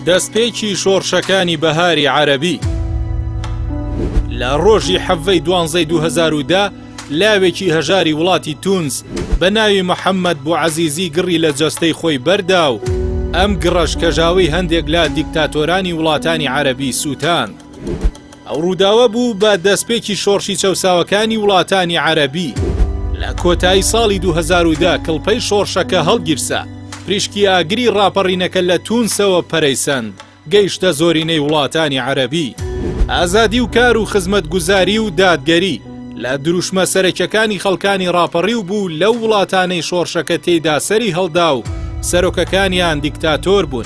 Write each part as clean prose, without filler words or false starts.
دەستپێکی شۆڕشەکانی بەهاری عەرەبی. لە ڕۆژی حەڤەی 12 2010 لاوێکی هەژاری وڵاتی تونس بە ناوی محەممەد بوعەزیزی گڕی لە جەستەی خۆی بەردا و ئەم گڕەش کەژاوەی هەندێک لە دیکتاتۆرانی وڵاتانی عەرەبی سووتاند. ئەو ڕووداوە بوو بە دەستپێکی شۆڕشی چەوساوەکانی وڵاتانی عەرەبی. لە کۆتایی ساڵی 2010 کڵپەی شۆڕشەکە هەڵگیرسا، پریشکی ئاگری ڕاپەڕینەکە لە تونسەوە پەرەیسەند گەیشتە زۆرینەی وڵاتانی عەرەبی. ئازادی و کار و خزمەتگوزاری و دادگەری لە دروشمە سەرەکیەکانی خەڵکانی ڕاپەڕی بوو لەو وڵاتانەی شۆڕشەکە تێیدا سەری هەڵدا و سەرۆکەکانیان دیکتاتۆر بوون.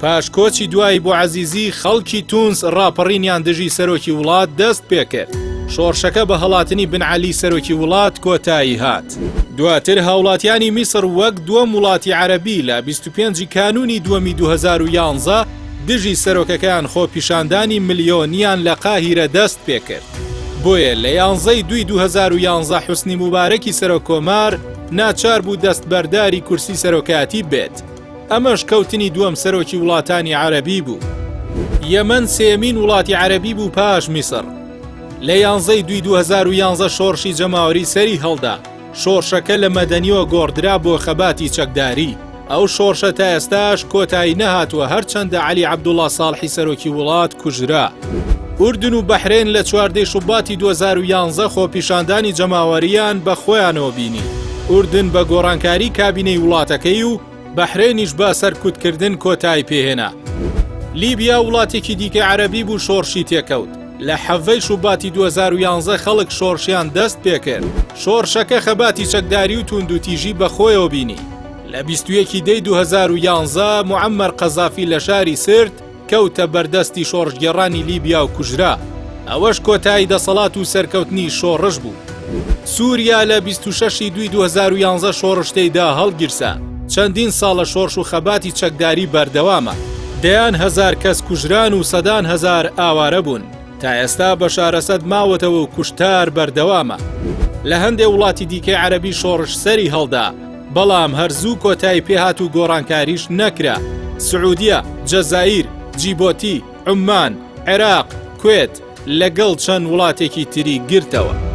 پاش کۆچی دوای بوعەزیزی خەڵکی تونس ڕاپەڕینیان دژی سەرۆکی وڵات دەست پێکرد. شۆڕشەکە بە هەڵاتنی بن عەلی سەرۆکی وڵات کۆتایی هات. دواتر هاوڵاتیانی میسر وەک دووەم وڵاتی عەرەبی لە 25 کانونی دووەمی 2011 دژی سەرۆکەکان خۆپیشاندانی ملیۆنیان لە قاهیرە دەست پێکرد. بۆیە لە 11 دوای 2011 حوسنی موبارەکی سەرۆکۆمار ناچار بوو دەستبەرداری کورسی سەرۆکاتی بێت. ئەمەش کەوتنی دووەم سەرۆکی وڵاتانی عەرەبی بوو. یەمەن سێمین وڵاتی عەرەبی بوو پاش میسر. لە 11 دوای 2011 شۆڕشی جەماوەری سەری هەڵدا. شۆڕشەکە لە مەدەنیەوە گۆڕدرا بۆ خەباتی چەکداری. ئەو شۆڕشە تا ئێستاش کۆتایی نەهاتووە، هەرچەندە عەلی عەبدوڵڵا ساڵحی سەرۆکی وڵات کوژرا. ئوردن و بەحرێن لە 14 شوباتی 2011 خۆپیشاندانی جەماوەریان بە خۆیانەوە بینی. ئوردن بە گۆڕانکاری کابینەی وڵاتەکەی و بەحرێنیش بە سەرکوتکردن کۆتایی پێهێنا. لیبیا وڵاتێکی دیکە عەرەبی بوو شۆڕشی تێکەوت. لە حەڤەی شوباتی 2011 خەڵک شۆڕشیان دەست پێکرد. شۆڕشەکە خەباتی چەکداری و توندوتیژی بە خۆیەوە بینی. لە 21 دەی 2011 موعەممەر قەزافی لە شاری سرت کەوتە بەردەستی شۆڕشگێڕانی لیبیا و کوژرا. ئەوەش کۆتایی دەسەڵات و سەرکەوتنی شۆڕش بوو. سووریا لە 26 دوای 2011 شۆڕشتەیدا هەڵگیرسا. چەندین ساڵە شۆڕش و خەباتی چەکداری بەردەوامە. دەیان هەزار کەس کوژران و سەدان هەزار ئاوارە بوون. تا ئێستا بە شارەسەد ماوەتەوە و کوشتار بەردەوامە. لە هەندێک وڵاتی دیکەی عەرەبی شۆڕش سەری هەڵدا، بەڵام هەرزوو کۆتایی پێهات و گۆڕانکاریش نەکرا. سعودیە، جەزایر، جیبۆتی، عومان، عێراق، کوێت لەگەڵ چەند وڵاتێکی تری گرتەوە.